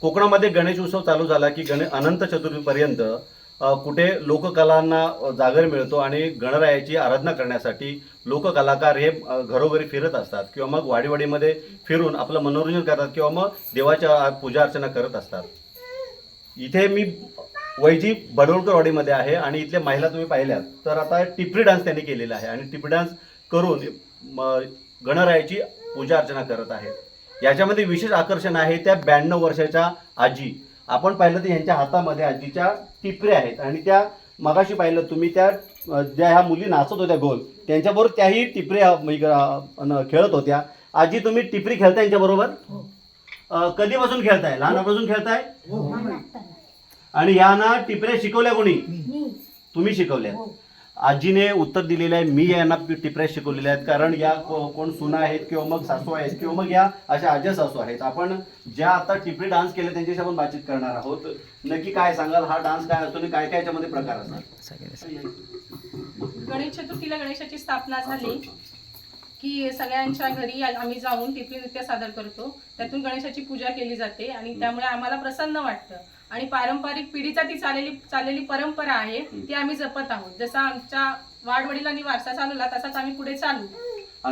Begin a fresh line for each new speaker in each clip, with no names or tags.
कोकणामध्ये गणेश उत्सव चालू झाला की अनंत चतुर्थीपर्यंत कुठे लोककलांना जागर मिळतो आणि गणरायाची आराधना करण्यासाठी लोककलाकार हे घरोघरी फिरत असतात किंवा मग वाडीवाडीमध्ये फिरून आपलं मनोरंजन करतात किंवा मग देवाच्या पूजा अर्चना करत असतात. इथे मी वैजी बडोळकरवाडीमध्ये आहे आणि इथल्या महिला तुम्ही पाहिल्यात तर आता टिपरी डान्स त्यांनी केलेला आहे आणि टिपरी डान्स करून गणरायाची पूजा अर्चना करत आहेत. याच्यामध्ये विशेष आकर्षण आहे त्या 92 वर्षाच्या आजी. आपण पाहिलं तर यांच्या हातामध्ये आजीच्या टिपऱ्या आहेत आणि त्या मगाशी पाहिलं तुम्ही त्या ज्या ह्या मुली नाचत होत्या गोल त्यांच्याबरोबर त्याही टिपऱ्या खेळत होत्या. आजी तुम्ही टिपरी खेळताय यांच्याबरोबर? कधीपासून खेळताय? लहानापासून खेळताय? आणि यांना टिपऱ्या शिकवल्या कोणी? तुम्ही शिकवल्या. आजीने उत्तर दिलेलं आहे मी यांना टिपऱ्या शिकवलेल्या आहेत कारण या कोण सुना आहेत किंवा मग सासू आहेत किंवा मग या अशा आज्या सासू आहेत. आपण ज्या आता टिपरी डान्स केले त्यांच्याशी आपण बातचीत करणार आहोत. नक्की काय सांगाल, हा डान्स काय असतो आणि काय काय याच्यामध्ये प्रकार असतात?
गणेश चतुर्थीला गणेशाची स्थापना झाली की सगळ्यांच्या घरी आम्ही जाऊन टिपरी नृत्य सादर करतो. त्यातून गणेशाची पूजा केली जाते आणि त्यामुळे आम्हाला प्रसन्न वाटतं आणि पारंपरिक पिढीचा ती चाललेली परंपरा आहे ती आम्ही जपत आहोत. जसा आमच्या वाडवडिलांनी वारसा चालवला तसाच आम्ही पुढे चालू.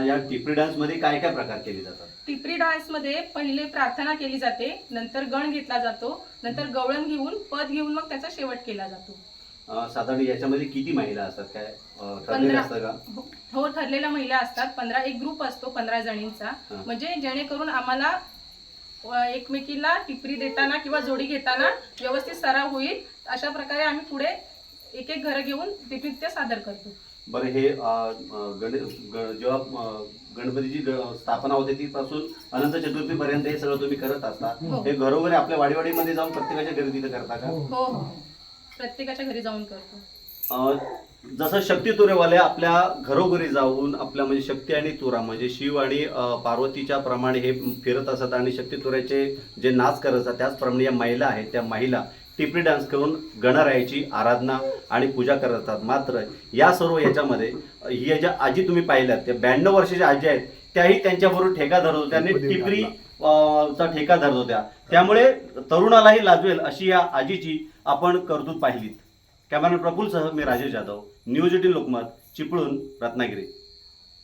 या टिपरी डान्स मध्ये काय काय प्रकार केले जातात?
टिपरी डान्स मध्ये पहिले प्रार्थना केली जाते, नंतर गण घेतला जातो, नंतर गवळण घेऊन पद घेऊन मग त्याचा शेवट केला जातो.
साधारण याच्यामध्ये किती महिला असतात? काय ठरलेलं असतं का?
हो, ठरलेल्या महिला असतात. 15 एक ग्रुप असतो 15 जणींचा. म्हणजे जेणेकरून आम्हाला एकमेकीला टिपरी देताना किंवा जोडी घेताना व्यवस्थित सराव होईल अशा प्रकारे आम्ही पुढे एक एक घर घेऊन टिपरी नृत्य सादर करतो.
बरं, हे जेव्हा गणपतीची स्थापना होते ती पासून अनंत चतुर्थी पर्यंत हे सगळं तुम्ही करत असता. हे घरोघरी आपल्या वाडीवाडीमध्ये जाऊन प्रत्येकाच्या घरी तिथे करता का?
हो हो, प्रत्येकाच्या घरी जाऊन करतो.
जसं शक्ती तुरेवाले आपल्या घरोघरी जाऊन आपल्या म्हणजे शक्ती आणि तुरा म्हणजे शिव आणि पार्वतीच्या प्रमाणे हे फिरत असतात आणि शक्ती तुऱ्याचे जे नाच करत असतात त्याचप्रमाणे या महिला आहेत त्या महिला टिपरी डान्स करून गणरायाची आराधना आणि पूजा करत असतात. मात्र या सर्व याच्यामध्ये ही ज्या आजी तुम्ही पाहिल्यात त्या 92 वर्षाच्या आजी आहेत त्याही त्यांच्याबरोबर ठेका धरत होत्या आणि टिपरी चा ठेका धरत होत्या. त्यामुळे तरुणालाही लाजवेल अशी या आजीची आपण कर्तृत्व पाहिलीत. कॅमेरामॅन प्रफुल्लसह मी राजेश जाधव, न्यूज 18 लोकमत, चिपळूण, रत्नागिरी.